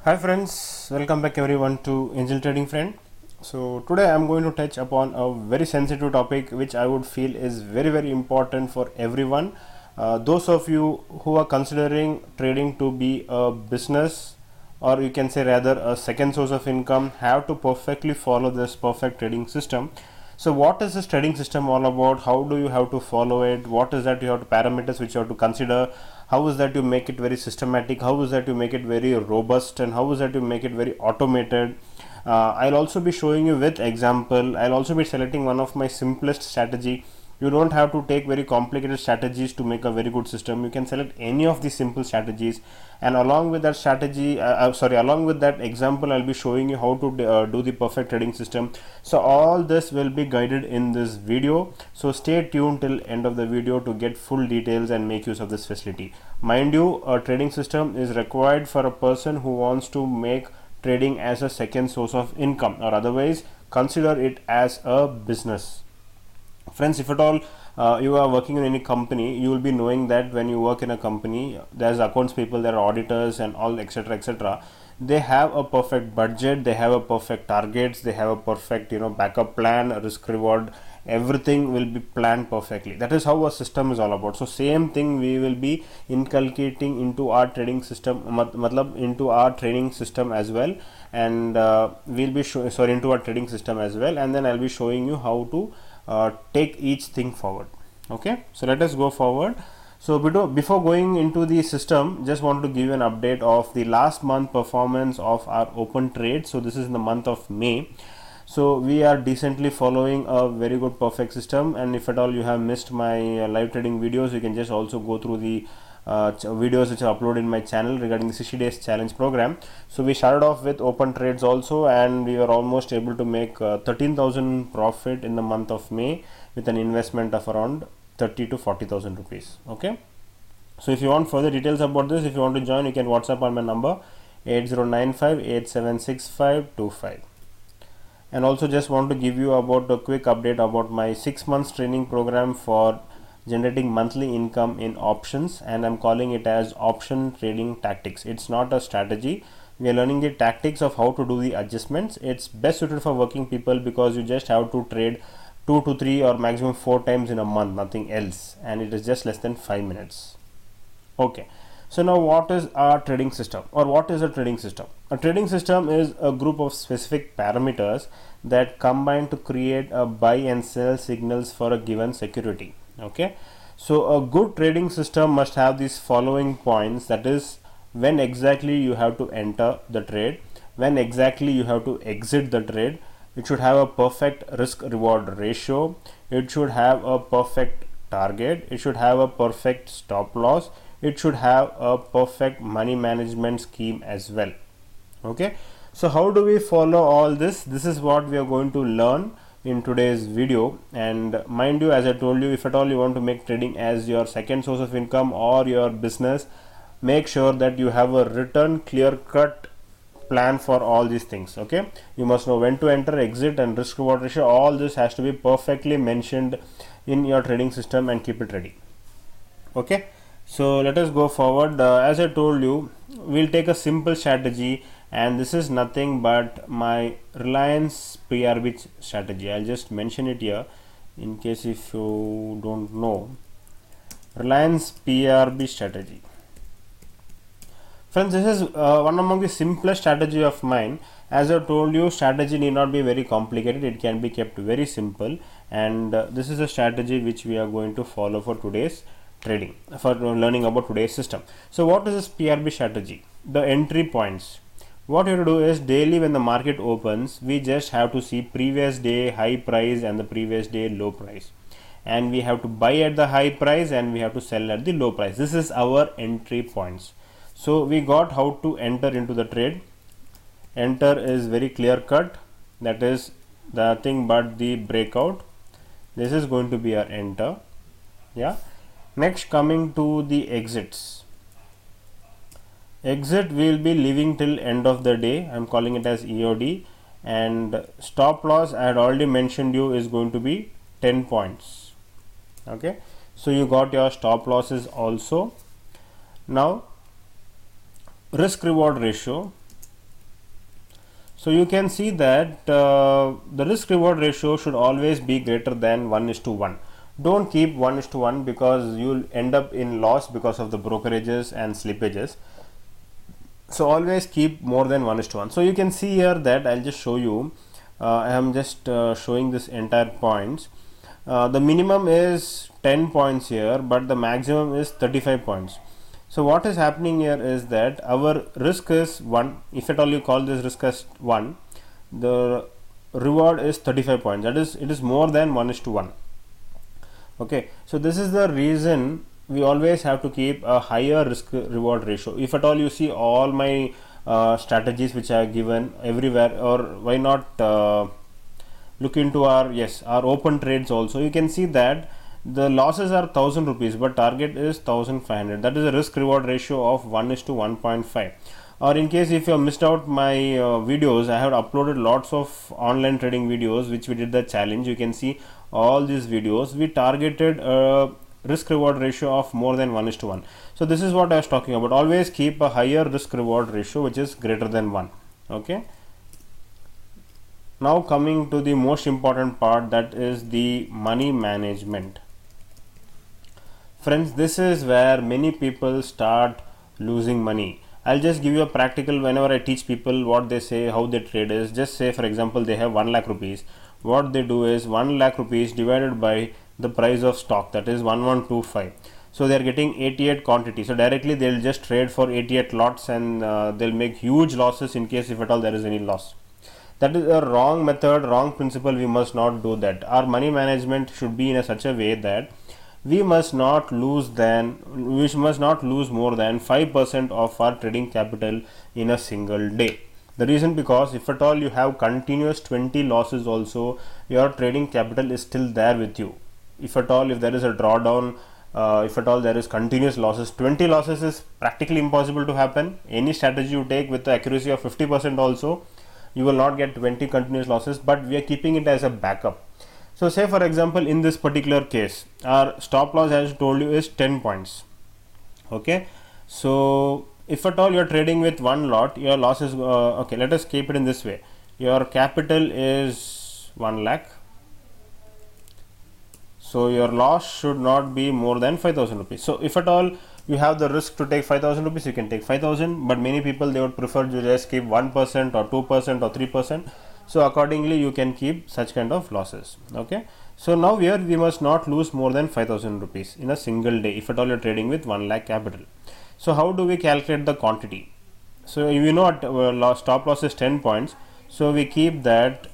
Hi friends, welcome back everyone to Angel Trading Friend. So today I am going to touch upon a very sensitive topic which I would feel is very important for everyone. Those of you who are considering trading to be a business, or you can say rather a second source of income, have to perfectly follow this perfect trading system. So what is this trading system all about? How do you have to follow it? What is that you have to parameters which you have to consider? How is that you make it very systematic? How is that you make it very robust? And how is that you make it very automated? I'll also be showing you with example. I'll also be selecting one of my simplest strategy. You don't have to take very complicated strategies to make a very good system. You can select any of these simple strategies, and along with that strategy along with that example, I'll be showing you how to do the perfect trading system. So all this will be guided in this video, so stay tuned till end of the video to get full details and make use of this facility. Mind you, a trading system is required for a person who wants to make trading as a second source of income, or otherwise consider it as a business. Friends, if at all you are working in any company, you will be knowing that when you work in a company, there's accounts people, there are auditors and all, etc. They have a perfect budget, they have a perfect targets, they have a perfect backup plan, risk reward, everything will be planned perfectly. That is how a system is all about. So same thing we will be inculcating into our trading system, into our training system as well, and we'll be into our trading system as well, and then I'll be showing you how to take each thing forward. Okay, so let us go forward. So before going into the system, just want to give you an update of the last month performance of our open trade. So this is in the month of May. So we are decently following a very good perfect system, and if at all you have missed my live trading videos, you can just also go through the videos which are uploaded in my channel regarding the 60 days challenge program. So we started off with open trades also, and we were almost able to make 13,000 profit in the month of May with an investment of around 30 to 40,000 rupees. Okay, so if you want further details about this, if you want to join, you can WhatsApp on my number 8095876525. And also just want to give you about a quick update about my 6 months training program for generating monthly income in options, and I'm calling it as option trading tactics. It's not a strategy. We are learning the tactics of how to do the adjustments. It's best suited for working people because you just have to trade 2 to 3 or maximum 4 times in a month, nothing else, and it is just less than 5 minutes. Okay, so now what is our trading system, or what is a trading system? A trading system is a group of specific parameters that combine to create a buy and sell signals for a given security. Okay, so a good trading system must have these following points, that is, when exactly you have to enter the trade, when exactly you have to exit the trade. It should have a perfect risk reward ratio, it should have a perfect target, it should have a perfect stop loss, it should have a perfect money management scheme as well. Okay, so how do we follow all this? This is what we are going to learn in today's video. And mind you, as I told you, if at all you want to make trading as your second source of income or your business, make sure that you have a written clear cut plan for all these things. Okay, you must know when to enter, exit, and risk reward ratio. All this has to be perfectly mentioned in your trading system, and keep it ready. Okay, so let us go forward. As I told you, we'll take a simple strategy, and this is nothing but my Reliance PRB strategy. I'll just mention it here in case if you don't know. Reliance PRB strategy. Friends, this is one among the simplest strategy of mine. As I told you, strategy need not be very complicated, it can be kept very simple, and this is a strategy which we are going to follow for today's trading, for learning about today's system. So what is this PRB strategy? The entry points. What you have to do is, daily when the market opens, we just have to see previous day high price and the previous day low price, and we have to buy at the high price and we have to sell at the low price. This is our entry points. So we got how to enter into the trade. Enter is very clear cut, that is nothing but the breakout. This is going to be our enter. Yeah, next coming to the exits. Exit will be leaving till end of the day. I'm calling it as EOD, and stop loss I had already mentioned you is going to be 10 points. Okay, so you got your stop losses also. Now risk reward ratio, So you can see that the risk reward ratio should always be greater than 1:1. Don't keep 1:1 because you'll end up in loss because of the brokerages and slippages. So always keep more than 1:1. So you can see here that I'll just show you. I am just showing this entire points. The minimum is 10 points here, but the maximum is 35 points. So what is happening here is that our risk is 1. If at all you call this risk as 1, the reward is 35 points. That is, it is more than 1:1. Okay, so this is the reason we always have to keep a higher risk reward ratio. If at all you see all my strategies which I have given everywhere, or why not look into our open trades also, you can see that the losses are 1000 rupees but target is 1500. That is a risk reward ratio of 1:1.5. Or in case if you have missed out my videos, I have uploaded lots of online trading videos which we did the challenge. You can see all these videos. We targeted a risk reward ratio of more than 1:1. So this is what I was talking about. Always keep a higher risk reward ratio which is greater than 1. Okay. Now coming to the most important part, that is the money management. Friends, this is where many people start losing money. I'll just give you a practical. Whenever I teach people what they say, how they trade is, just say for example they have 1 lakh rupees. What they do is 1 lakh rupees divided by the price of stock, that is 1125. So they are getting 88 quantity. So directly they'll just trade for 88 lots and they'll make huge losses in case if at all there is any loss. That is a wrong method, wrong principle. We must not do that. Our money management should be in such a way that we must not lose more than 5% of our trading capital in a single day. The reason, because if at all you have continuous 20 losses also, your trading capital is still there with you. If at all, if there is a drawdown, if at all there is continuous losses, 20 losses is practically impossible to happen. Any strategy you take with the accuracy of 50% also, you will not get 20 continuous losses, but we are keeping it as a backup. So say for example in this particular case, our stop loss, as I told you, is 10 points. Okay, so if at all you are trading with one lot, your loss is okay, let us keep it in this way. Your capital is 1 lakh, so your loss should not be more than 5000 rupees. So if at all you have the risk to take 5000 rupees, you can take 5000, but many people they would prefer to just keep 1% or 2% or 3%. So accordingly you can keep such kind of losses. Okay, so now here we must not lose more than 5000 rupees in a single day if at all you are trading with 1 lakh capital. So how do we calculate the quantity? So you know stop loss is 10 points, so we keep that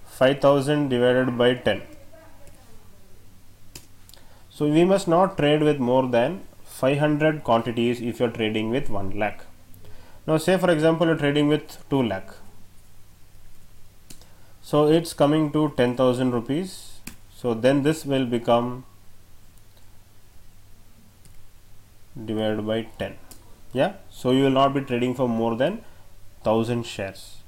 5000 divided by 10. So we must not trade with more than 500 quantities if you are trading with 1 lakh. Now say for example you are trading with 2 lakh. So it's coming to 10,000 rupees. So then this will become divided by 10. Yeah. So you will not be trading for more than 1000 shares.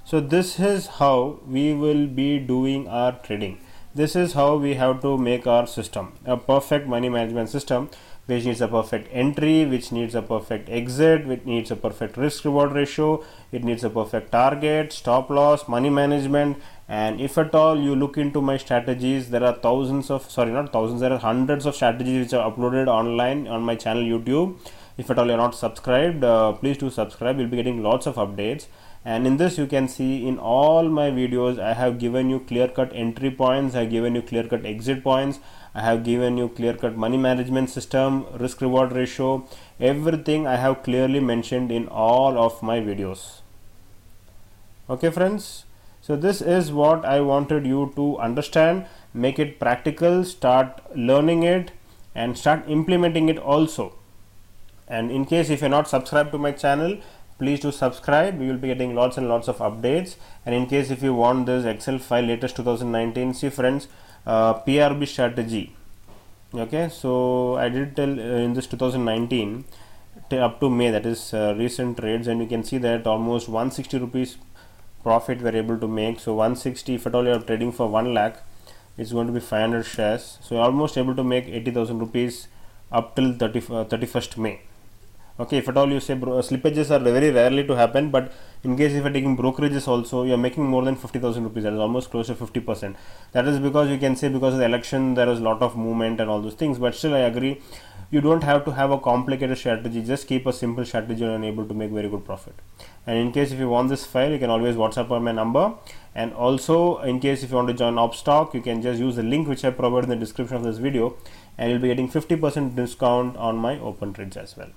So this is how we will be doing our trading. This is how we have to make our system a perfect money management system, which needs a perfect entry, which needs a perfect exit, which needs a perfect risk reward ratio, it needs a perfect target, stop loss, money management. And if at all you look into my strategies, there are there are hundreds of strategies which are uploaded online on my channel YouTube. If at all you are not subscribed, please do subscribe. You'll be getting lots of updates. And in this you can see in all my videos I have given you clear-cut entry points, I have given you clear-cut exit points, I have given you clear-cut money management system, risk reward ratio, everything I have clearly mentioned in all of my videos. Okay friends, so this is what I wanted you to understand. Make it practical, start learning it and start implementing it also. And in case if you are not subscribed to my channel, please do subscribe. You will be getting lots and lots of updates. And in case if you want this Excel file latest 2019, see friends, PRB strategy. Okay, so I did tell in this 2019 up to May, that is recent trades, and you can see that almost 160 rupees profit we are able to make. So 160, if at all you are trading for 1 lakh, it's going to be 500 shares. So you're almost able to make 80,000 rupees up till 31st May. Okay, if at all you say slippages are very rarely to happen, but In case if you're taking brokerages also, you're making more than 50,000 rupees. That is almost close to 50%. That is because you can say because of the election there is a lot of movement and all those things, but still I agree, you don't have to have a complicated strategy. Just keep a simple strategy and able to make very good profit. And in case if you want this file, you can always WhatsApp on my number. And also in case if you want to join Upstock, you can just use the link which I provided in the description of this video, and you'll be getting 50% discount on my open trades as well.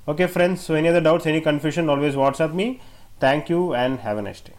Okay friends, so any other doubts, any confusion, always WhatsApp me. Thank you and have a nice day.